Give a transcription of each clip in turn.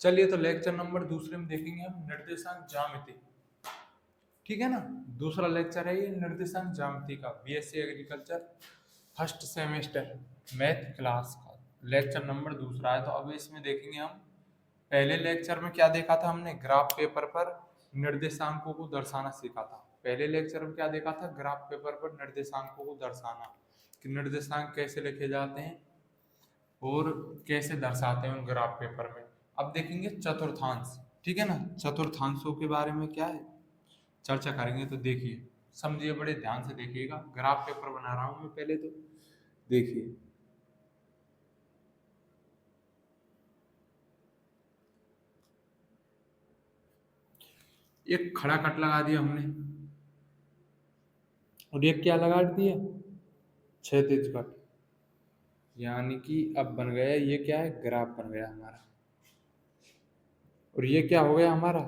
चलिए तो lecture number दूसरे में देखेंगे हम निर्देशांक ज्यामिति। ठीक है ना। दूसरा लेक्चर है ये निर्देशांक ज्यामिति का, BSc agriculture first semester math class का लेक्चर नंबर दूसरा है। तो अब इसमें देखेंगे हम, पहले लेक्चर में क्या देखा था हमने, ग्राफ पेपर पर निर्देशांकों को दर्शाना सीखा था। पहले लेक्चर में क्या देखा था, ग्राफ पेपर पर निर्देशांकों को दर्शाना, कि निर्देशांक कैसे लिखे जाते हैं और कैसे दर्शाते हैं उन ग्राफ पेपर में। अब देखेंगे चतुर्थांश। ठीक है ना, चतुर्थांशों के बारे में क्या है चर्चा करेंगे। तो देखिए, समझिए, बड़े ध्यान से देखिएगा, ग्राफ पेपर बना रहा हूं मैं पहले, तो देखिए। एक खड़ा कट लगा दिया हमने और एक क्या लगा दिया, क्षैतिज कट, यानी कि अब बन गया ये क्या है, ग्राफ बन गया हमारा। और ये क्या हो गया हमारा,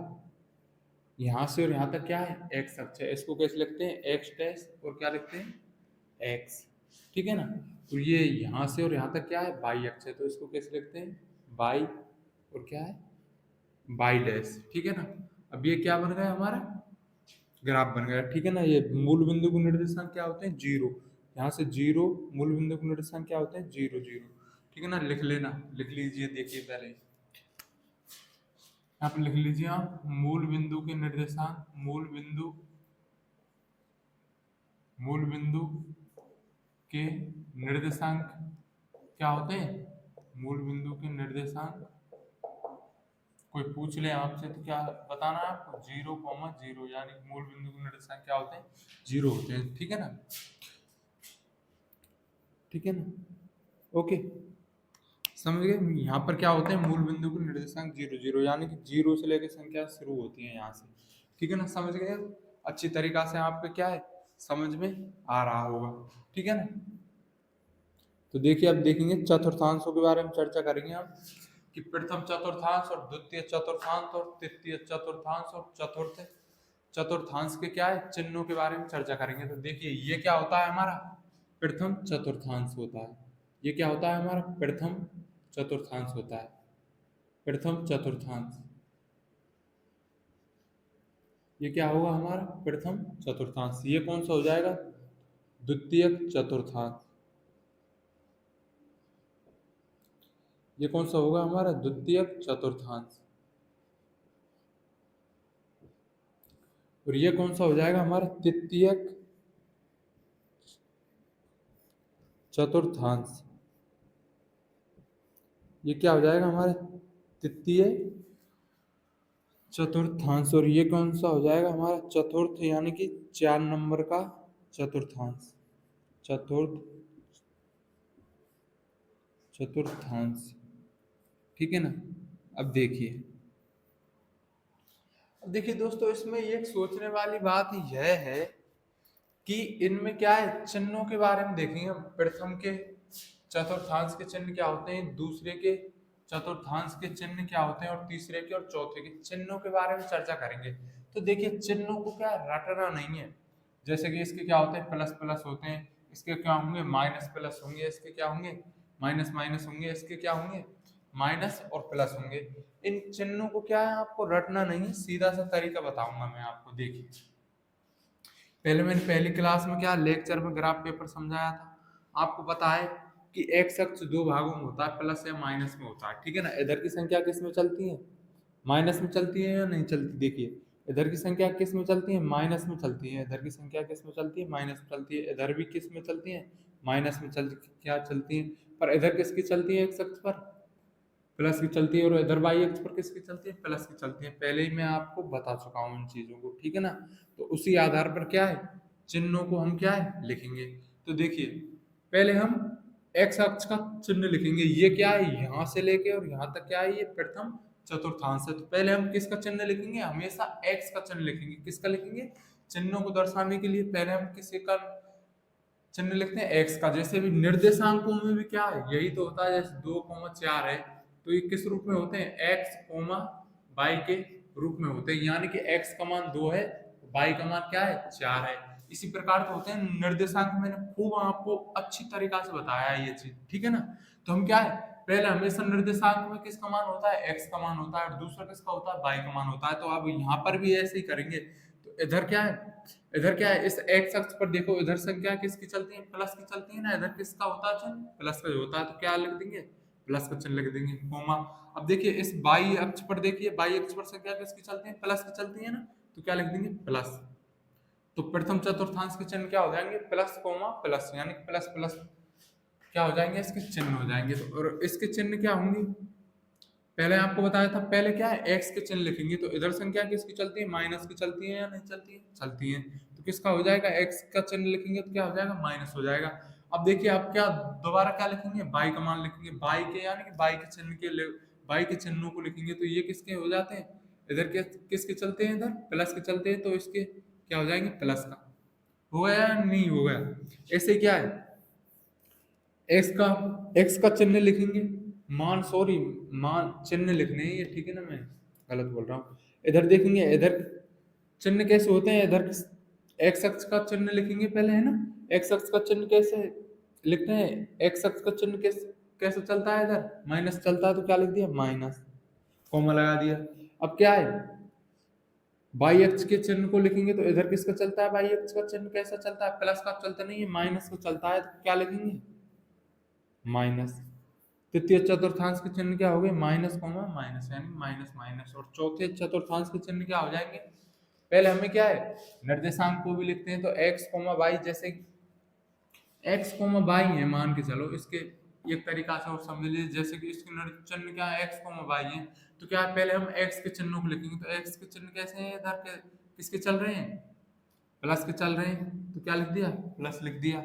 यहाँ से और यहाँ तक क्या है, एक्स अक्ष है। इसको कैसे लिखते हैं, एक्स डैश और क्या लिखते हैं, एक्स। ठीक है ना। तो ये यहाँ से और यहाँ तक क्या है, वाई अक्ष है, तो इसको कैसे लिखते हैं, वाई और क्या है, वाई डैश। ठीक है ना। अब ये क्या बन गया हमारा, ग्राफ बन गया। ठीक है ना। ये मूल बिंदु को निर्देशांक क्या होते हैं, जीरो। यहाँ से जीरो, मूल बिंदु को निर्देशांक क्या होते हैं, जीरो जीरो। ठीक है ना, लिख लेना, लिख लीजिए। देखिए पहले यहाँ पर लिख लीजिए आप, मूल बिंदु के निर्देशांक, मूल बिंदु के निर्देशांक क्या होते हैं, मूल बिंदु के निर्देशांक। कोई पूछ ले आपसे तो क्या बताना है आपको, जीरो कॉमा जीरो, यानी मूल बिंदु के निर्देशांक क्या होते हैं, जीरो होते हैं। ठीक है ना, ठीक है ना, ओके, समझ गए। यहाँ पर क्या होते हैं, मूल बिंदु के निर्देशांक जीरो जीरो, यानी कि जीरो से लेकर संख्या शुरू होती है यहाँ से। ठीक है ना, समझ गए। अच्छी तरीका से आपको क्या है, समझ में आ रहा होगा। ठीक है ना। तो देखिए, अब देखेंगे चतुर्थांशों के बारे में चर्चा करेंगे हम, कि प्रथम चतुर्थांश और द्वितीय चतुर्थांश और तृतीय चतुर्थांश और चतुर्थ चतुर्थांश के क्या है, चिन्हों के बारे में चर्चा करेंगे। तो देखिए, ये क्या होता है हमारा, प्रथम चतुर्थांश होता है। ये क्या होता है हमारा, प्रथम चतुर्थांश होता है, प्रथम चतुर्थांश। ये क्या होगा हमारा, प्रथम चतुर्थांश। ये कौन सा हो जाएगा, द्वितीय चतुर्थांश। ये कौन सा होगा हमारा, द्वितीय चतुर्थांश। और ये कौन सा हो जाएगा हमारा, तृतीय चतुर्थांश। ये क्या हो जाएगा हमारे, तृतीय चतुर्थांश। और ये कौन सा हो जाएगा हमारा, चतुर्थ, यानी कि 4 नंबर का चतुर्थांश, चतुर्थ चतुर्थांश। ठीक है ना। अब देखिए, दोस्तों, इसमें एक सोचने वाली बात यह है कि इनमें क्या है, चिन्हों के बारे में देखेंगे हम। प्रथम के चतुर्थांश के चिन्ह क्या होते हैं, दूसरे के चतुर्थांश के चिन्ह क्या होते हैं, और तीसरे के और चौथे के चिन्हों के बारे में चर्चा करेंगे। तो देखिए, चिन्हों को क्या रटना नहीं है। जैसे कि इसके क्या होते हैं, प्लस प्लस होते हैं, इसके क्या होंगे, माइनस प्लस होंगे, इसके क्या होंगे, माइनस माइनस होंगे, इसके क्या होंगे, माइनस और प्लस होंगे। इन चिन्हों को क्या है, आपको रटना नहीं है, सीधा सा तरीका बताऊंगा मैं आपको। देखिए, पहले मैंने पहली क्लास में क्या लेक्चर में ग्राफ पेपर समझाया था, आपको पता है कि एक्स अक्ष दो भागों में होता है, प्लस या माइनस में होता है। ठीक है ना। इधर की संख्या किस में चलती है, माइनस में चलती है या नहीं चलती। देखिए, इधर की संख्या किस में चलती है, माइनस में चलती है। इधर की संख्या किस में चलती है, माइनस में चलती है। इधर भी किस में चलती है, माइनस में क्या चलती है। पर इधर किसकी चलती है, एक्स अक्ष पर प्लस की चलती है, और इधर वाई अक्ष पर किसकी चलती है, प्लस की चलती है। पहले ही मैं आपको बता चुका हूँ इन चीजों को। ठीक है ना। तो उसी आधार पर क्या है, चिन्हों को हम क्या है लिखेंगे। तो देखिए, पहले हम एक्स अक्ष का चिन्ह लिखेंगे। ये क्या है, यहाँ से लेके और यहाँ तक क्या है, ये प्रथम चतुर्थांश है। तो पहले हम किसका चिन्ह लिखेंगे, हमेशा एक्स का चिन्ह लिखेंगे। किसका लिखेंगे, चिन्हों को दर्शाने के लिए पहले हम किसी का चिन्ह लिखते हैं, एक्स का। जैसे भी निर्देशांकों में भी क्या है, यही तो होता है। जैसे 2,4 है, तो ये किस रूप में होते हैं, एक्स कोमा वाई के रूप में होते हैं। यानी कि एक्स का मान 2 है, वाई का मान क्या है, 4 है। इसी प्रकार के होते हैं निर्देशांक। मैंने खूब आपको अच्छी तरीका से बताया है ये चीज। ठीक है ना। तो हम क्या है, पहले हमेशा निर्देशांक में किसका मान होता है, एक्स का मान होता है, और दूसरा किसका होता है, वाई का मान होता है। तो अब यहाँ पर भी ऐसे ही करेंगे। तो इधर क्या है, इधर क्या है, इस एक्स अक्ष पर देखो, इधर संख्या किसकी चलती है, प्लस की चलती है ना, इधर किसका होता है चिन्ह, प्लस का होता है। तो क्या लिख देंगे, प्लस का चिन्ह लिख देंगे, कोमा। अब देखिए इस बाई अक्ष पर, देखिए बाई अक्ष पर संख्या किसकी चलती है, प्लस की चलती है ना, तो क्या लिख देंगे, प्लस। तो प्रथम चतुर्थांश के चिन्ह क्या हो जाएंगे, प्लस कोमा प्लस, यानी प्लस प्लस क्या हो जाएंगे, इसके चिन्ह हो जाएंगे। तो और इसके चिन्ह क्या होंगे, पहले आपको बताया था, पहले क्या है, एक्स के चिन्ह लिखेंगे। तो इधर संख्या किसकी चलती है, माइनस की चलती है या नहीं चलती है, चलती है। तो किसका हो जाएगा, एक्स का चिन्ह लिखेंगे तो क्या हो जाएगा, माइनस हो जाएगा। अब देखिए आप क्या दोबारा क्या लिखेंगे, बाई का मान लिखेंगे, बाई के यानी कि बाई के चिन्ह के बाई के चिन्हों को लिखेंगे। तो ये किसके हो जाते हैं, इधर के किसके चलते हैं, इधर प्लस के चलते हैं, तो इसके क्या हो जाएंगे, प्लस का। हो गया या नहीं हो गया। ऐसे क्या है, एक्स का चिन्ह लिखेंगे, मान सॉरी मान चिन्ह लिखने हैं ये, ठीक है ना, मैं गलत बोल रहा हूँ। इधर देखेंगे, इधर चिन्ह कैसे होते हैं, इधर एक्स अक्ष का चिन्ह लिखेंगे पहले, है ना। एक्स अक्ष का चिन्ह कैसे लिखते हैं, एक्स अक्ष का चिन्ह कैसे कैसे चलता है, इधर माइनस चलता है, तो क्या लिख दिया, माइनस, कोमा लगा दिया। अब क्या है, बाई अक्ष के चिन्ह को लिखेंगे, तो इधर किसका चलता है, बाई अक्ष का चिन्ह कैसा चलता है, प्लस का चलता नहीं है, माइनस का चलता है। तो क्या लिखेंगे, माइनस। तृतीय चतुर्थांश के चिन्ह क्या हो गए, माइनस कोमा माइनस, यानी माइनस माइनस। और चौथे चतुर्थांश के चिन्ह क्या हो जाएंगे, पहले हमें क्या है, निर्देशांक को भी लिखते हैं। तो एक्स कोमा वाई, जैसे एक्स कोमा वाई है, मान के चलो, इसके एक तरीका से और समझ लीजिए, जैसे कि इसके चिन्ह क्या है, एक्स कोमा वाई है। तो क्या है, पहले हम एक्स के चिन्हों को लिखेंगे। तो एक्स के चिन्ह कैसे हैं, इधर के किसके चल रहे हैं, प्लस के चल रहे हैं। तो क्या लिख दिया, प्लस लिख दिया,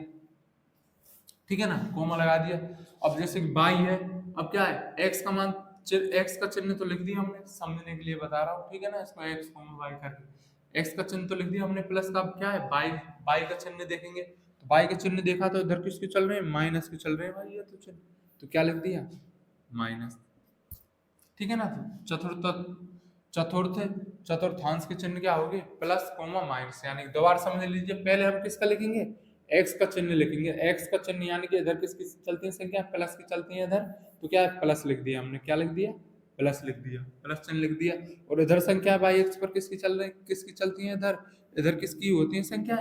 ठीक है ना, कोमा लगा दिया। अब जैसे कि बाई है, अब क्या है, एक्स का मान, एक्स का चिन्ह तो लिख दिया हमने, समझने के लिए बता रहा हूँ, ठीक है ना, इसको एक्स कोमा वाई करके एक्स का चिन्ह तो लिख दिया हमने, प्लस का अब क्या है, बाई, बाई का चिन्ह देखेंगे। तो बाई का चिन्ह देखा तो इधर किसके चल रहे हैं, माइनस के चल रहे हैं भाई, ये तो चिन्ह, तो क्या लिख दिया, माइनस, ठीक है ना। तो चतुर्थ चतुर्थांश के चिन्ह क्या होंगे, प्लस कोमा माइनस, यानी दोबारा समझ लीजिए, पहले हम किसका लिखेंगे, एक्स का चिन्ह लिखेंगे। एक्स का चिन्ह यानी कि इधर किसकी चलती है संख्या, प्लस की चलती है इधर, तो क्या है, प्लस लिख दिया हमने, क्या लिख दिया, प्लस लिख दिया, प्लस चिन्ह लिख दिया। और इधर संख्या बाई एक्स पर किसकी चल रही, किसकी चलती है, इधर इधर किसकी होती है संख्या,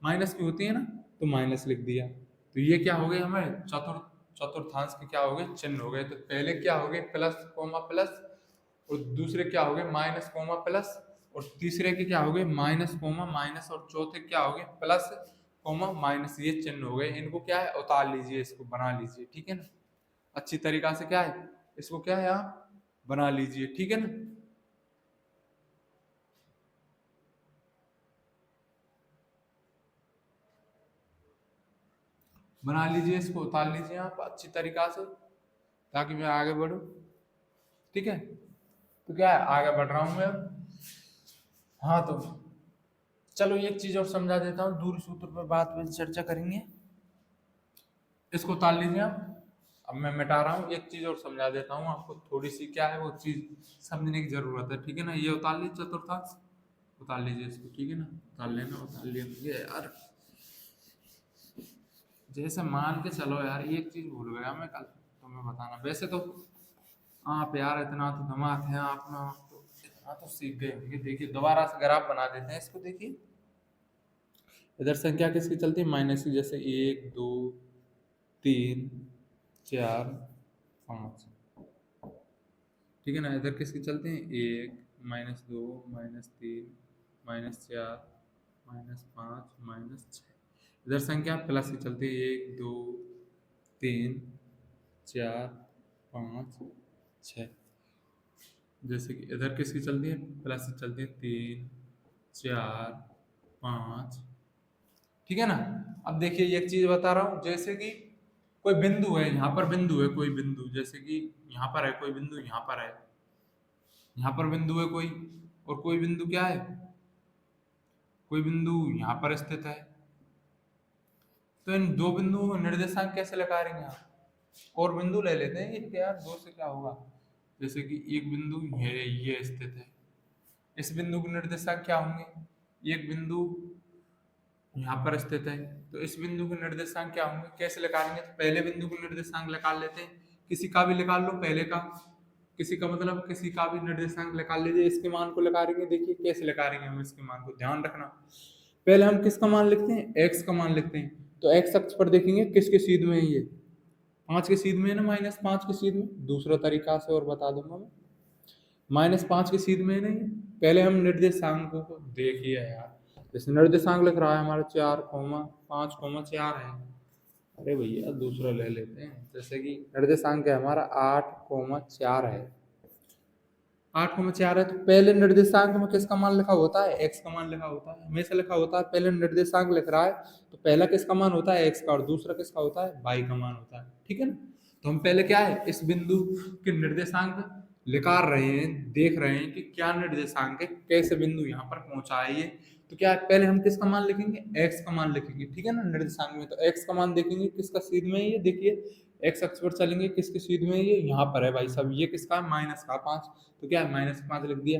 माइनस की होती है ना, तो माइनस लिख दिया। तो ये क्या हो गए हमें, चतुर्थांश के क्या हो गए, चिन्ह हो गए। तो पहले क्या हो गए, प्लस कोमा प्लस, और दूसरे क्या हो गए, माइनस कोमा प्लस, और तीसरे के क्या हो गए, माइनस कोमा माइनस, और चौथे क्या हो गए, प्लस कोमा माइनस। ये चिन्ह हो गए, इनको क्या है, उतार लीजिए, इसको बना लीजिए, ठीक है ना, अच्छी तरीका से क्या है, इसको क्या है, आप बना लीजिए, ठीक है ना। बना लीजिए, इसको उतार लीजिए आप अच्छी तरीका से, ताकि मैं आगे बढ़ूं, ठीक है। तो क्या है, आगे बढ़ रहा हूं मैं अब। हाँ तो चलो एक चीज और समझा देता हूँ, दूर सूत्र पर बात में चर्चा करेंगे, इसको उतार लीजिए आप। अब मैं मिटा रहा हूँ, एक चीज और समझा देता हूँ आपको, थोड़ी सी क्या है वो चीज समझने की जरूरत है, ठीक है ना। ये उतार लीजिए चतुर्थांश, उतार लीजिए इसको, ठीक है ना, उतार लेना, उतार लिया ये यार। जैसे मान के चलो यार, एक चीज भूल गया मैं कल तुम्हें बताना। वैसे तो आप यार इतना तो दिमाग है आप में, आप तो इतना तो सीख गए होंगे। देखिए दोबारा से ग्राफ बना देते हैं इसको, देखिए इधर संख्या किसकी चलती है, माइनस की, जैसे एक दो तीन चार पाँच, ठीक है ना। इधर किसकी चलते हैं, एक माइनस दो माइनस तीन माइनस चार माइनस पाँच माइनस छः। इधर संख्या प्लस की चलती है, एक दो तीन चार पाँच छः। जैसे कि इधर किसकी चलती है, प्लस की चलती है, तीन चार पाँच, ठीक है ना। अब देखिए एक चीज बता रहा हूँ, जैसे कि कोई बिंदु है, यहाँ पर बिंदु है, कोई बिंदु, जैसे कि यहाँ पर है कोई बिंदु, यहाँ पर है, यहाँ पर बिंदु है कोई, और कोई बिंदु क्या है, कोई बिंदु यहाँ पर स्थित है। तो इन दो बिंदुओं में निर्देशांक कैसे लगा रहेंगे आप, और बिंदु ले लेते हैं, ये यार दो से क्या होगा, जैसे कि एक बिंदु ये स्थित है, इस बिंदु के निर्देशांक क्या होंगे, एक बिंदु यहाँ पर स्थित है, तो इस बिंदु के निर्देशांक क्या होंगे, कैसे निकालेंगे। तो पहले बिंदु के निर्देशांक निकाल लेते हैं, किसी का भी निकाल लो, पहले का किसी का मतलब किसी का भी निर्देशांक निकाल लीजिए, इसके मान को निकालेंगे। देखिए कैसे निकालेंगे हम इसके मान को, ध्यान रखना। पहले हम किसका मान लिखते हैं, एक्स का मान लिखते हैं। तो एक्स अक्ष पर देखेंगे किसके सीध में है, ये 5 के सीध में है ना, -5 के सीध में। दूसरा तरीका से और बता दूंगा मैं, -5 के सीध में है नहीं। पहले हम निर्देशांकों को देखिए यार, जैसे निर्देशांक लिख रहा है हमारा 4,5,4 है। अरे भैया दूसरा ले लेते हैं, जैसे कि निर्देशांक है हमारा 8,4 है। 8,4 है तो पहले निर्देशांक में किसका मान लिखा होता है, एक्स का मान लिखा होता है, हमेशा लिखा होता है। पहले निर्देशांक लिख रहा है तो पहला किसका मान होता है, एक्स का, और दूसरा किसका होता है, वाई का मान होता है, ठीक है ना। तो हम पहले क्या है, इस बिंदु के निर्देशांक निकाल रहे हैं, देख रहे हैं कि क्या निर्देशांक है, कैसे बिंदु यहाँ पर पहुंचा है ये। तो क्या है, पहले हम किसका मान लिखेंगे, एक्स का मान लिखेंगे, ठीक है ना। निर्देशांक में तो एक्स का मान देखेंगे किसका सीध में है, ये देखिए एक्स अक्ष पर चलेंगे, किसके सीध में है, ये यहाँ पर है भाई साहब, ये किसका है, माइनस का 5। तो क्या है, -5 लिख दिया।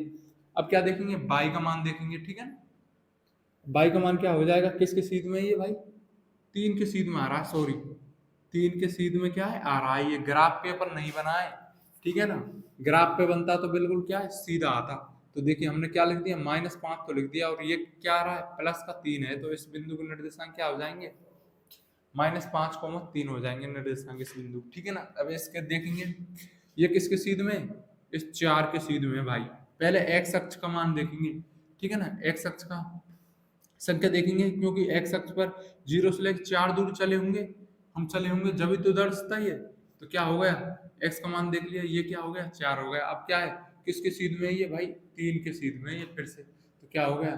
अब क्या देखेंगे, बाई का मान देखेंगे, ठीक है ना। बाई का मान क्या हो जाएगा, किसके सीध में है ये भाई, 3 के सीध में आ रहा है, सॉरी 3 के सीध में क्या है, आ रहा है। ये ग्राफ पेपर नहीं बना है, ठीक है ना। ग्राफ पे बनता तो बिल्कुल क्या है, सीधा आता। तो देखिए हमने क्या लिख दिया, -5 तो लिख दिया, और ये क्या आ रहा है, +3 है। तो इस बिंदु के निर्देशांक क्या हो जाएंगे, -5,3 हो जाएंगे निर्देशांक इस बिंदु, ठीक है ना। अब इसके देखेंगे ये किसके सीध में, इस 4 के सीध में भाई। पहले एक्स अक्ष का मान देखेंगे, ठीक है ना। एक्स अक्ष का संख्या देखेंगे, क्योंकि एक्स अक्ष पर 0 से लेकर 4 दूर चले होंगे, हम चले होंगे, जब भी तो दर्शता ही है। तो क्या हो गया, एक्स का मान देख लिया, ये क्या हो गया, 4 हो गया। अब क्या है, किसके सीध में है ये भाई, 3 के सीध में है ये फिर से। तो क्या हो गया,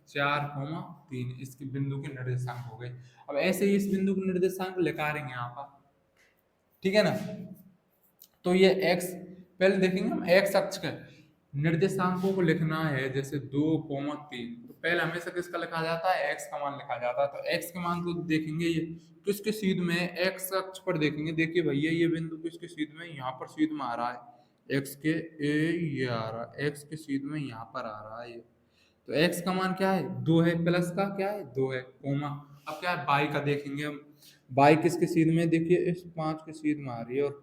4,3 इसके बिंदु के निर्देशांक हो गए। अब ऐसे ही इस बिंदु के निर्देशांक निकालेंगे यहाँ पर, ठीक है ना। तो ये x, पहले देखेंगे हम x अक्ष के निर्देशांकों को लिखना है, जैसे 2,3। तो पहले हमेशा किसका लिखा जाता है, x का मान लिखा जाता है। तो x के मान को देखेंगे, ये किसके सीध में है, x अक्ष पर देखेंगे। देखिए भैया ये बिंदु किसके सीध में, यहाँ पर सीध में आ रहा है, x के ये आ रहा है, x के सीध में यहाँ पर आ रहा है ये। तो x का मान क्या है, 2 है, प्लस का क्या है, 2 है, कोमा। अब क्या है, बाई का देखेंगे हम, बाई किसके सीध में, देखिए इस 5 के सीध में आ रही है, और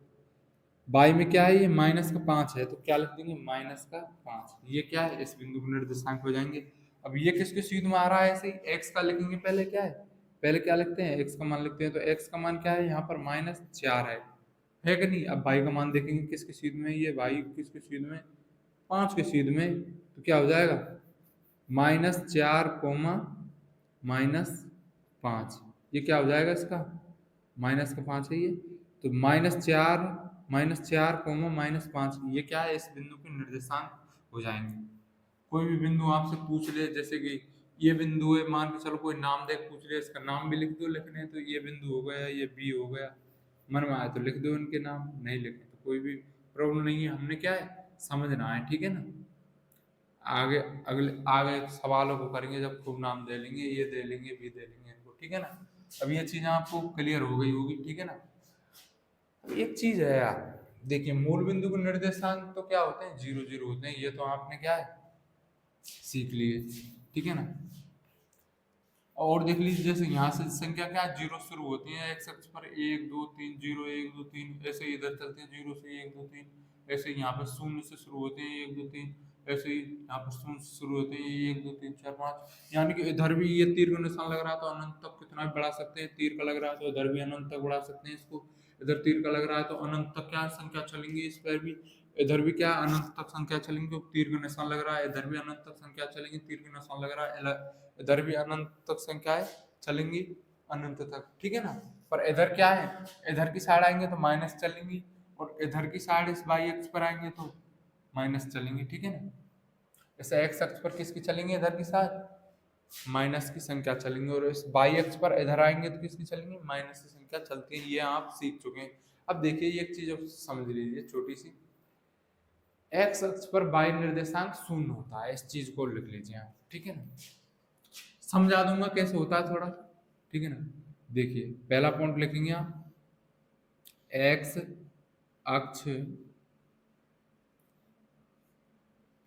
बाई में क्या है, ये -5 है। तो क्या लिख देंगे, -5। ये क्या है, इस बिंदु के निर्देशांक हो जाएंगे। अब ये किसके सीध में आ रहा है, ऐसे ही x का लिखेंगे। पहले क्या है, पहले क्या लिखते हैं, x का मान लिखते हैं। तो x का मान क्या है, यहाँ पर -4 है कि नहीं। अब बाई का मान देखेंगे, किसके सीध में, ये बाई किसके सीध में, 5 के सीध में। तो क्या हो जाएगा, -4, -5, ये क्या हो जाएगा इसका, -5 है ये। तो -4, -5, ये क्या है, इस बिंदु के निर्देशांक हो जाएंगे। कोई भी बिंदु आपसे पूछ ले, जैसे कि ये बिंदु है, मान के चलो कोई नाम देख पूछ ले, इसका नाम भी लिख दो लिखने, तो ये बिंदु हो गया, ये बी हो गया। मन में आए तो लिख दो इनके नाम, नहीं लिखे तो कोई भी प्रॉब्लम नहीं है। हमने क्या है, समझना है, ठीक है ना। आगे अगले आगे सवालों को करेंगे जब खूब नाम दे लेंगे, ये दे लेंगे, भी दे लेंगे इनको, ठीक है ना। अब ये चीज़ आपको क्लियर हो गई होगी, ठीक है ना। एक चीज है यार, देखिए मूल बिंदु के निर्देशांक तो क्या होते हैं, 0, 0 होते हैं। ये तो आपने क्या है, सीख लिए, ठीक है ना। और देख लीजिए, जैसे यहाँ से संख्या क्या है, 0 शुरू होती है एक्स अक्ष पर, 1, 2, 3, 0, 1, 2, 3, ऐसे ही इधर चलते हैं 0 से 1, 2, 3। ऐसे ही यहाँ पर 0 से शुरू होते हैं 1, 2, 3। ऐसे ही यहाँ पर 0 से शुरू होते हैं 1, 2, 3, 4, 5। यानी कि इधर भी ये तीर का निशान लग रहा है तो अनंत तक कितना भी बढ़ा सकते हैं, तीर का लग रहा है तो इधर भी अनंत तक बढ़ा सकते हैं इसको। इधर तीर का लग रहा है तो अनंत तक क्या संख्या चलेंगी इस पर भी। इधर भी क्या अनंत तक संख्या चलेंगी, तो तीर का निशान लग रहा है, इधर भी अनंत तक संख्या चलेंगी, तीर का निशान लग रहा है, इधर भी अनंत तक संख्याएं चलेंगी, अनंत तक, ठीक है ना। पर इधर क्या है, इधर की साइड आएंगे तो माइनस चलेंगी, और इधर की साइड इस वाई अक्ष पर आएंगे तो माइनस चलेंगी, ठीक है ना। जैसे एक्स अक्ष पर किसकी चलेंगे, इधर की साइड माइनस की संख्या चलेंगी, और इस वाई अक्ष पर इधर आएंगे तो किसकी चलेंगी, माइनस की संख्या चलती है। ये आप सीख चुके हैं। अब देखिए ये एक चीज आप समझ लीजिए छोटी सी, एक्स अक्ष पर वाई निर्देशांक 0 होता है, इस चीज को लिख लीजिए आप, ठीक है ना। समझा दूंगा कैसे होता है थोड़ा, ठीक है ना। देखिए पहला पॉइंट लिखेंगे आप, एक्स अक्ष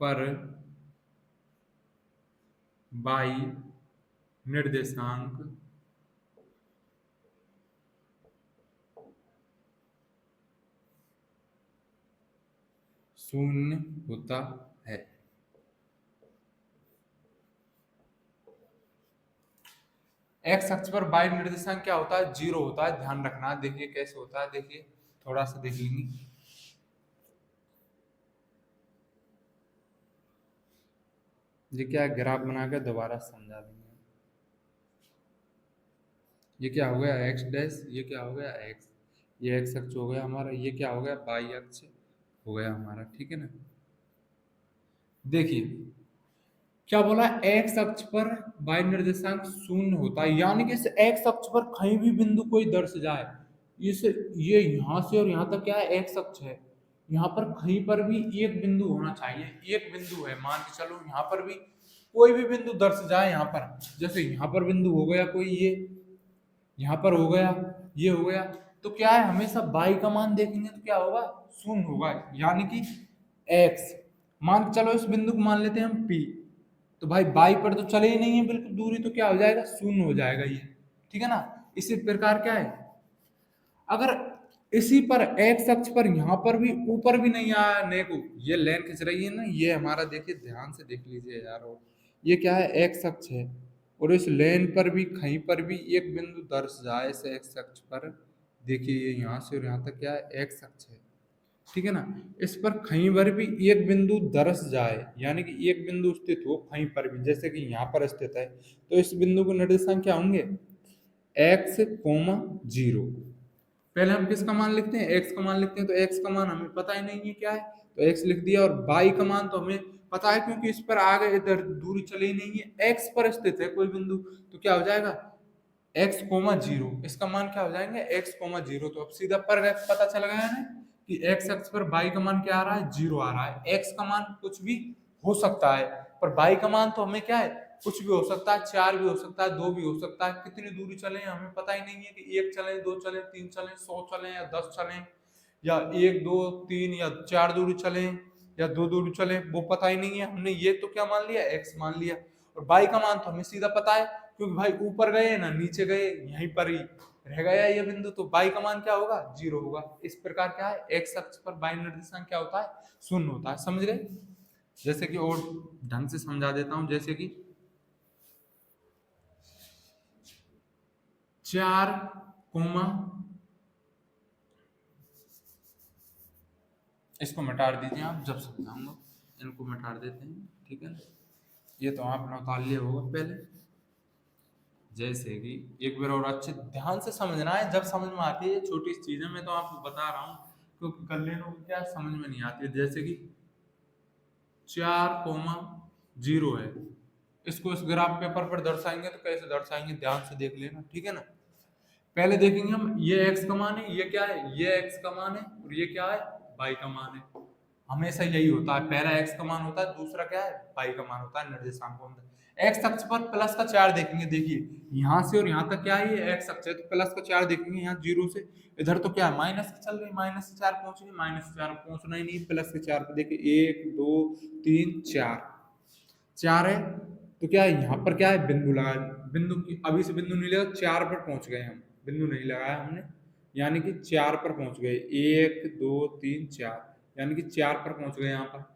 पर वाई निर्देशांक शून्य होता है। एक्स अक्ष पर वाई निर्देशांक क्या होता है, 0 होता है। ध्यान रखना, देखिए कैसे होता है, देखिए थोड़ा सा देख लेंगे। ये क्या है, ग्राफ बना के दोबारा समझा देंगे। ये क्या हो गया एक्स डैश, ये क्या हो गया एक्स, ये एक्स अक्ष हो गया हमारा, ये क्या हो गया वाई अक्ष हो गया हमारा, ठीक है ना। देखिए क्या बोला, एक्स अक्ष पर वाई निर्देशांक शून्य होता है, यानी कि इस एक्स अक्ष पर कहीं भी बिंदु कोई दर्श जाए, इस ये यहाँ से और यहाँ तक क्या है एक्स अक्ष है, यहाँ पर कहीं पर भी एक बिंदु होना चाहिए। एक बिंदु है, मान के चलो यहाँ पर भी कोई भी बिंदु दर्श जाए, यहाँ पर जैसे यहाँ पर बिंदु हो गया कोई, ये यहाँ पर हो गया, ये हो गया, तो क्या है हमेशा बाई का मान देखेंगे तो क्या होगा, शून्य होगा। यानी कि एक्स मान के चलो, इस बिंदु को मान लेते हैं हम पी, तो भाई बाई पर तो चले ही नहीं है बिल्कुल दूरी, तो क्या हो जाएगा, शून्य हो जाएगा ये, ठीक है ना। इसी प्रकार क्या है, अगर इसी पर एक्स अक्ष पर यहाँ पर भी ऊपर भी नहीं आया नेको, ये लाइन खिंच रही है ना, ये हमारा देखिए ध्यान से देख लीजिए यार, और ये क्या है एक्स अक्ष है, और इस लेन पर भी कहीं पर भी एक बिंदु दर्श जाए इस एक्स अक्ष पर, देखिए ये यहाँ से और यहाँ तक क्या है एक्स अक्ष है, ठीक है ना। इस पर कहीं पर भी एक बिंदु दर्श जाए, यानी कि एक बिंदु स्थित हो कहीं पर भी, जैसे कि यहाँ पर स्थित है, तो इस बिंदु को निर्देशांक क्या होंगे, एक्स कोमा जीरो। पहले हम किसका मान लिखते हैं, एक्स का मान लिखते हैं, तो एक्स का मान हमें पता ही नहीं है क्या है, तो एक्स लिख दिया, और बाई का मान तो हमें पता है क्योंकि इस पर आगे इधर दूरी चली ही नहीं है, एक्स पर स्थित है कोई बिंदु, तो क्या हो जाएगा एक्स कोमा जीरो, इसका मान क्या हो जाएंगे एक्स कोमा जीरो। तो अब सीधा पर पता चल गया है कि एक्स अक्ष पर बाई का मान क्या आ रहा है, जीरो आ रहा है। एक्स का मान कुछ भी हो सकता है, पर बाई का मान तो हमें क्या है, कुछ भी हो सकता है, 4 भी हो सकता है, 2 भी हो सकता है, कितनी दूरी चले हमें पता ही नहीं है कि 1 चले, 2 चले, 3 चले, 100 चले या 10 चले, या 1 2 3 या 4 दूरी चले या 2 दूरी चले, वो पता ही नहीं है। हमने ये तो क्या मान लिया, एक्स मान लिया, और बाई का मान तो हमें सीधा पता है क्योंकि भाई ऊपर गए ना नीचे गए, यहीं पर ही रह गया ये बिंदु, तो बाई का मान क्या होगा, जीरो होगा। इस प्रकार क्या है, एक्स अक्ष पर बाई निर्देशांक क्या होता है, शून्य होता है। समझ रहे, जैसे कि और ढंग से समझा देता हूं, जैसे कि 4 कोमा, इसको मिटा दीजिए आप, जब समझाऊंगा इनको मिटा देते हैं, ठीक है। ये तो आपने उतार लिया होगा पहले, जैसे कि एक बार और अच्छे ध्यान से समझना है, जब समझ में आती है छोटी चीजें मैं तो आपको बता रहा हूँ, क्योंकि कर लेने को क्या समझ में नहीं आती है। जैसे कि 4 कोमा 0 है, इसको इस ग्राफ पेपर पर दर्शाएंगे तो कैसे दर्शाएंगे, ध्यान से देख लेना, ठीक है ना। पहले देखेंगे हम, ये एक्स का मान है, ये क्या है, ये एक्स का मान है, और ये क्या है वाई का मान है। हमेशा यही होता है, पहला एक्स का मान होता है, दूसरा क्या है वाई का मान होता है निर्देशांकों में। एक्स अक्ष पर प्लस का 4 देखेंगे, देखिए यहाँ से और यहाँ तक क्या है, ये एक्स अक्ष है, तो प्लस का 4 देखेंगे, यहाँ 0 से इधर तो क्या है माइनस की चल रही, माइनस से 4 पहुंच गए, माइनस से 4 पहुंचना ही नहीं, प्लस के 4 पे देखिए 1 2 3 4 4 है, तो क्या है यहाँ पर क्या है बिंदु लगा, बिंदु की अभी से बिंदु नहीं लगा, 4 पर पहुंच गए हम, बिंदु नहीं लगाया हमने, यानी कि 4 पर पहुंच गए, 1 2 3 4, यानी कि 4 पर पहुंच गए यहाँ पर।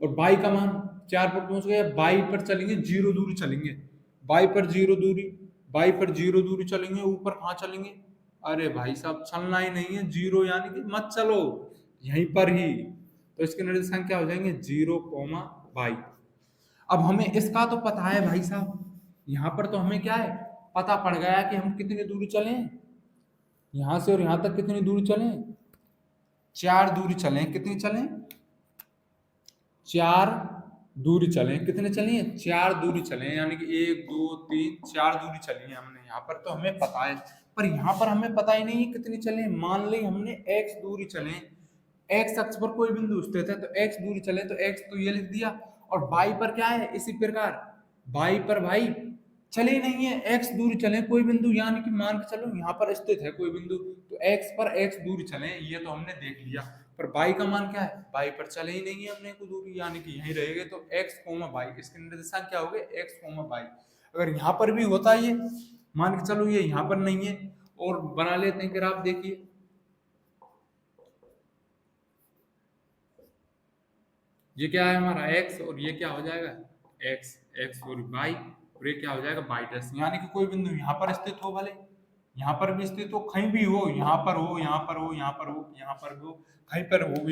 और बाई का मान 4 पर पहुंच गए, बाई पर चलेंगे 0 दूरी चलेंगे, बाई पर 0 दूरी, बाई पर 0 दूरी चलेंगे, ऊपर कहाँ चलेंगे, अरे भाई साहब चलना ही नहीं है 0, यानी कि मत चलो यहीं पर ही, तो इसके निर्देशांक क्या हो जाएंगे 0 कोमा बाई। अब हमें इसका तो पता है भाई साहब, यहाँ पर तो हमें क्या है पता पड़ गया कि हम कितनी दूरी चले, यहाँ से और यहाँ तक कितनी दूरी चले, 4 दूरी चले, कितनी चले 4 दूरी चले, कितने चली है 4 दूरी चले, यानी कि 1 2 3 4 दूरी चली है हमने, यहाँ पर तो हमें पता है, पर यहाँ पर हमें पता ही नहीं है कितनी चले। मान ली हमने x दूरी चले, x अक्ष पर कोई बिंदु स्थित है तो x दूरी चले, तो x तो ये लिख दिया, और y पर क्या है इसी प्रकार, y पर भाई चले ही नहीं है, x दूरी चले कोई बिंदु, यानी कि मान के चलो यहाँ पर स्थित है कोई बिंदु, तो x पर x दूरी चले, ये तो हमने देख लिया। पर बाई का मान क्या है, बाई पर चले ही नहीं है हमने को दूरी, यानी कि यहीं रहेंगे, तो x कोमा बाई, इसके निर्देशांक क्या हो गए x कोमा बाई। अगर यहाँ पर भी होता है ये, मान के चलो ये यहाँ पर नहीं है, और बना लेते हैं ग्राफ, देखिए ये क्या है हमारा एक्स, और ये क्या हो जाएगा एक्स एक्स और वाई, और ये क्या हो जाएगा वाई डैश। यानी कि कोई बिंदु यहाँ पर स्थित हो, भले यहाँ पर भी स्थित हो, कहीं भी हो, यहाँ पर हो, यहाँ पर हो, यहाँ पर हो, यहाँ पर भी हो, कहीं पर हो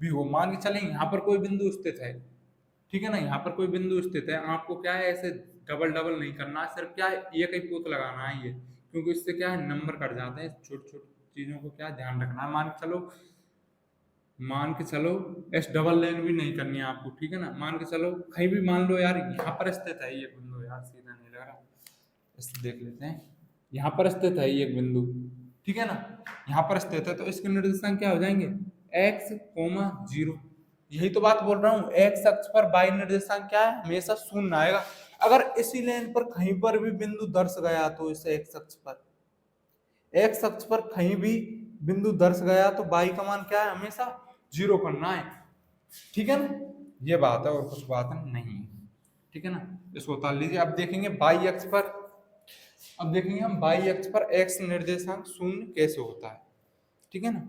भी हो, मान के चलें यहाँ पर कोई बिंदु स्थित है, ठीक है ना, यहाँ पर कोई बिंदु स्थित है, आपको क्या है ऐसे डबल डबल नहीं करना है, सिर्फ क्या है एक ही पोत लगाना है ये, क्योंकि इससे क्या है नंबर कट जाते हैं, छोटी छोटी चीजों को क्या ध्यान रखना है। मान के चलो एस डबल लाइन भी नहीं करनी है आपको, ठीक है ना, मान के चलो कहीं भी मान लो यार यहाँ पर स्थित है ये बिंदु, यार सीधा नहीं लग रहा, इससे देख लेते हैं, यहाँ पर स्थित है ये बिंदु, ठीक है ना, यहाँ पर स्थित है, तो इसके निर्देशांक क्या हो जाएंगे एक्स कोमा जीरो। यही तो बात बोल रहा हूँ, एक्स अक्ष पर बाई निर्देशांक क्या है हमेशा शून्य आएगा। अगर इसी लाइन पर कहीं पर भी बिंदु दर्श गया तो इसे एक्स अक्ष पर कहीं भी बिंदु दर्श गया तो बाई का मान क्या है हमेशा जीरो करना है, ठीक है ना, ये बात है और कुछ बात नहीं है, ठीक है ना, इसको उतार लीजिए। अब देखेंगे बाई अक्ष पर, अब देखेंगे हम बाई अक्ष पर एक्स निर्देशांक शून्य कैसे होता है, ठीक है ना,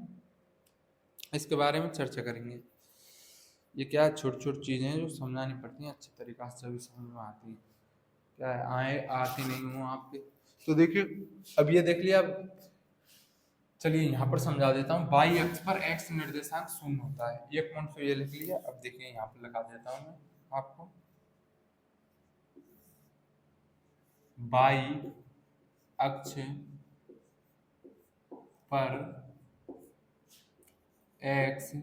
इसके बारे में चर्चा करेंगे। ये क्या छोटी छोटी चीजें हैं जो समझानी पड़ती हैं अच्छे तरीका से, सभी समझ में आती है, क्या है आए आती नहीं हूँ आपके, तो देखिए अब ये देख लिया। अब चलिए यहाँ पर समझा देता हूँ, बाई अक्ष पर एक्स निर्देशांक शून्य होता है, एक पॉइंट तो ये लिख लिया। अब देखिए यहाँ पर लगा देता हूँ मैं आपको, बाई अक्ष पर एक्स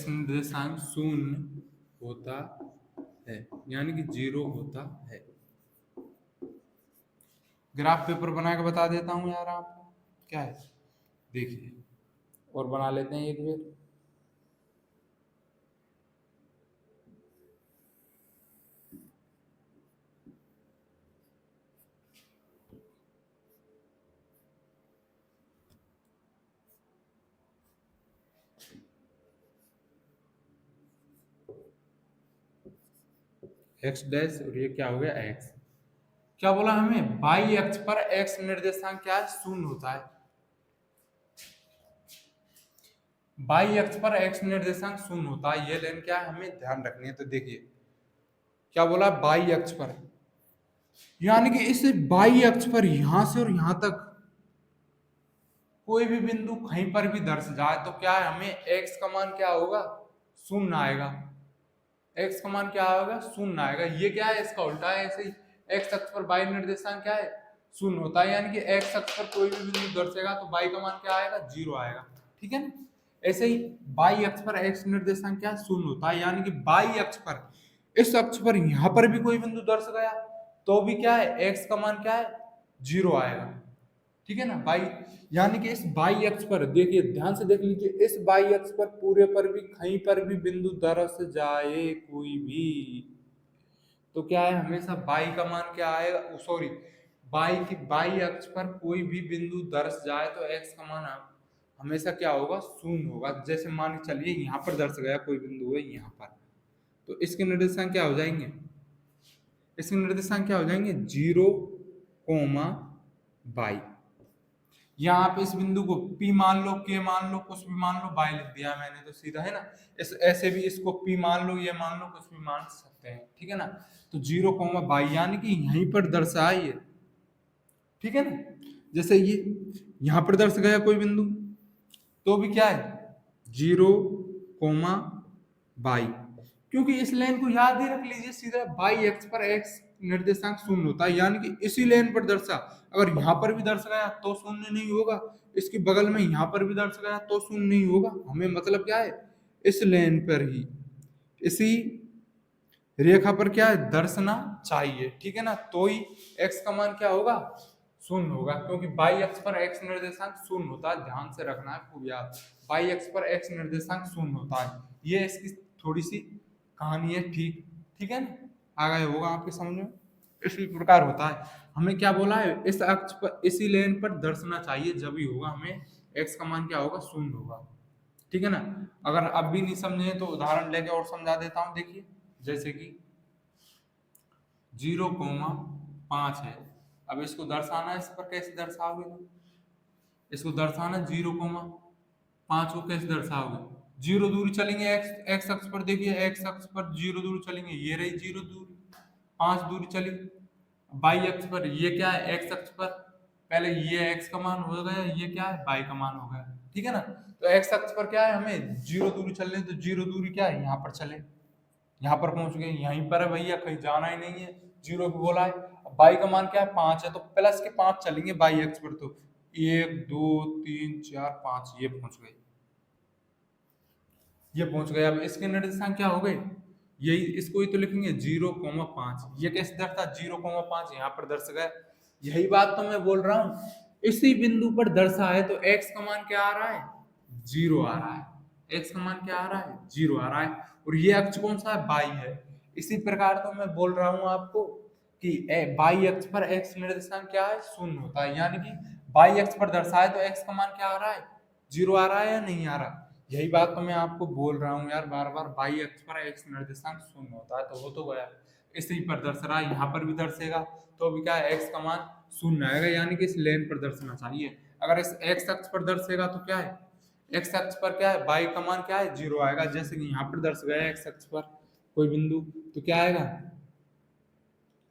निर्देशांक शून्य होता है, यानी कि जीरो होता है। ग्राफ पेपर बना के बता देता हूँ यार आपको, क्या है देखिए, और बना लेते हैं एक बार। एक्स डैश और ये क्या हो गया एक्स, क्या बोला हमें बाई अक्ष पर एक्स निर्देशांक क्या है शून्य होता है, बाई अक्ष पर एक्स निर्देशांक शून्य होता है, ये लाइन क्या है हमें ध्यान रखनी है। तो देखिए क्या बोला बाई अक्ष पर, यानी कि इस बाई अक्ष पर यहां से और यहां तक कोई भी बिंदु कहीं पर भी दर्श जाए तो क्या है हमें एक्स का मान क्या होगा शून्य आएगा, एक्स का मान क्या आएगा शून्य आएगा। ये क्या है इसका उल्टा है, ऐसे ही एक्स अक्ष पर बाई निर्देशांक क्या है शून्य होता है, यानी कि एक्स अक्ष पर कोई भी बिंदु दर्शेगा तो बाई का मान क्या आएगा जीरो आएगा, ठीक है ना। ऐसे ही बाई अक्ष पर एक्स निर्देशांक क्या शून्य होता है, यानी कि बाई अक्ष पर इस अक्ष पर यहां पर भी कोई बिंदु दर्श गया तो भी क्या है एक्स का मान क्या है जीरो आएगा, ठीक है ना। बाई यानी कि इस बाई अक्ष पर देखिए ध्यान से देख लीजिए, इस बाई अक्ष पर पूरे पर भी कहीं पर भी बिंदु दर्श जाए कोई भी तो क्या है हमेशा बाई का मान क्या आएगा, सॉरी बाई अक्ष पर कोई भी बिंदु दर्श जाए तो एक्स का मान हमेशा क्या होगा शून्य होगा। जैसे मान के चलिए यहाँ पर दर्श गया कोई बिंदु है यहाँ पर, तो इसके निर्देशांक क्या हो जाएंगे, इसके निर्देशांक क्या हो जाएंगे जीरो कोमा बाई। यहाँ पे इस बिंदु को P मान लो, K मान लो, कुछ भी मान लो, बाई लिख दिया मैंने तो सीधा है ना। इस ऐसे भी इसको P मान लो, ये मान लो, कुछ भी मान सकते हैं, ठीक है ना। तो जीरो कोमा बाई यानी कि यहीं पर दर्शा है ये, ठीक है ना। जैसे ये यहाँ पर दर्श गया कोई बिंदु तो भी क्या है जीरो कोमा बाई, क्योंकि इस लाइन को याद ही रख लीजिए, सीधा बाई एक्स पर एक्स निर्देशांक शून्य होता है, यानी कि इसी लाइन पर दर्शा, अगर यहाँ पर भी दर्श गया तो शून्य नहीं होगा, इसके बगल में यहाँ पर भी दर्श गया तो शून्य नहीं होगा। हमें मतलब क्या है इस लाइन पर ही इसी रेखा पर क्या है दर्शना चाहिए, ठीक है ना, तो ही एक्स का मान क्या होगा शून्य होगा, क्योंकि बाई अक्ष पर एक्स निर्देशांक शून्य होता है, ध्यान से रखना है खूब याद, बाई अक्ष पर एक्स निर्देशांक शून्य होता है। ये इसकी थोड़ी सी कहानी है, ठीक ठीक है ना, आ गए होगा आपके समझ में। इसी प्रकार होता है, हमें क्या बोला है इस अक्ष पर इसी लेन पर दर्शना चाहिए, जब ही होगा हमें एक्स का मान क्या होगा शून्य होगा, ठीक है ना। अगर अब भी नहीं समझे तो उदाहरण लेके और समझा देता हूँ। देखिए जैसे कि 0,5 है, अब इसको दर्शाना है, इस पर कैसे दर्शाओगे तुम, इसको दर्शाना 0,5 को कैसे दर्शाओगे? जीरो दूरी चलेंगे एक्स एक्स अक्ष पर, देखिए एक्स अक्ष पर जीरो दूरी चलेंगे, ये रही जीरो दूरी, 5 दूरी चली। बाई अक्ष पर ये क्या है, एक्स अक्ष पर पहले ये एक्स का मान हो गया, ये क्या है बाई का मान हो गया, ठीक है ना। तो एक्स अक्ष पर क्या है, हमें जीरो दूरी चलनी है, तो जीरो दूरी क्या है, यहाँ पर चले, यहाँ पर पहुंच गए, यहीं पर है भैया, कहीं जाना ही नहीं है, जीरो भी बोला है। अब बाई का मान क्या है, 5 है, तो प्लस के 5 चलेंगे बाई अक्ष पर, तो 1 2 3 4 5 ये पहुंच गए, ये पहुंच गए। अब इसके निर्देशांक क्या हो गए, यही इसको ही तो लिखेंगे 0,5, ये कैसे दर्शा 0,5 यहाँ पर दर्श गया। यही बात तो मैं बोल रहा हूँ, इसी बिंदु पर दर्शा है तो एक्स का मान क्या आ रहा है, जीरो आ रहा है, एक्स का मान क्या आ रहा है, जीरो आ रहा है, और ये अक्ष कौन सा है, बाई है। इसी प्रकार तो मैं बोल रहा हूँ आपको कि बाई अक्ष पर एक्स निर्देशांक क्या है, शून्य होता है, यानी कि बाई अक्ष पर दर्शाए तो एक्स का मान क्या आ रहा है, जीरो आ रहा है या नहीं आ रहा। यही बात तो मैं आपको बोल रहा हूँ यार बार बार, बाई अक्ष पर एक्स निर्देशांक शून्य होता है, तो हो तो गया। इसी पर दर्श रहा है, यहाँ पर भी दर्शेगा, तो अभी क्या है, एक्स का मान शून्य आएगा, यानी कि इस लेन पर दर्शना चाहिए। अगर इस एक्स अक्ष पर दर्शेगा तो क्या है, एक्स अक्ष पर क्या है, बाई का मान क्या है, जीरो आएगा, जैसे कि यहाँ पर दर्श गया एक्स अक्ष पर कोई बिंदु, तो क्या आएगा,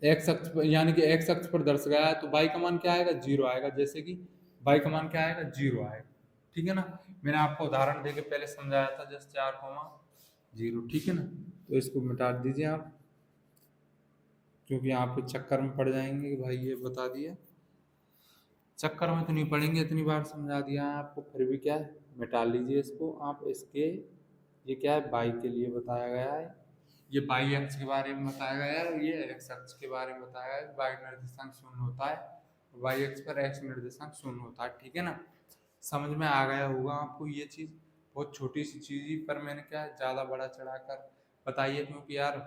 एक्स अक्ष पर, यानी कि एक्स अक्ष पर दर्श गया है तो बाई का मान क्या आएगा, जीरो आएगा, जैसे कि बाई का मान क्या आएगा, जीरो आएगा, ठीक है ना। मैंने आपको उदाहरण देके पहले समझाया था, जैसे 4,0, ठीक है ना। तो इसको मिटा दीजिए आप, क्योंकि आप चक्कर में पड़ जाएंगे कि भाई ये बता दिया, चक्कर में तो नहीं पड़ेंगे, इतनी बार समझा दिया है आपको, फिर भी क्या है, मिटा लीजिए इसको आप। इसके ये क्या है, बाई के लिए बताया गया है, ये बाई अक्ष के बारे में बताया गया है, और ये एक्स अक्ष के बारे में बताया गया है। बाई निर्देशांक शून्य होता है, वाई अक्ष पर एक्स निर्देशांक शून्य होता है, ठीक है ना। समझ में आ गया होगा आपको ये चीज़, बहुत छोटी सी चीज़ ही पर मैंने क्या ज़्यादा बड़ा चढ़ाकर बताइए, क्योंकि यार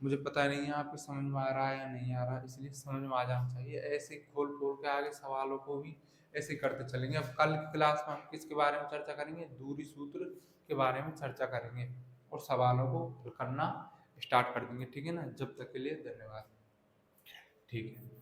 मुझे पता नहीं है आपको समझ में आ रहा है या नहीं आ रहा है, इसलिए समझ में आ जाना चाहिए। ऐसे खोल खोल के आगे सवालों को भी ऐसे करते चलेंगे। अब कल की क्लास में हम किसके बारे में चर्चा करेंगे, दूरी सूत्र के बारे में चर्चा करेंगे, और सवालों को हल करना स्टार्ट कर देंगे, ठीक है ना। जब तक के लिए धन्यवाद, ठीक है।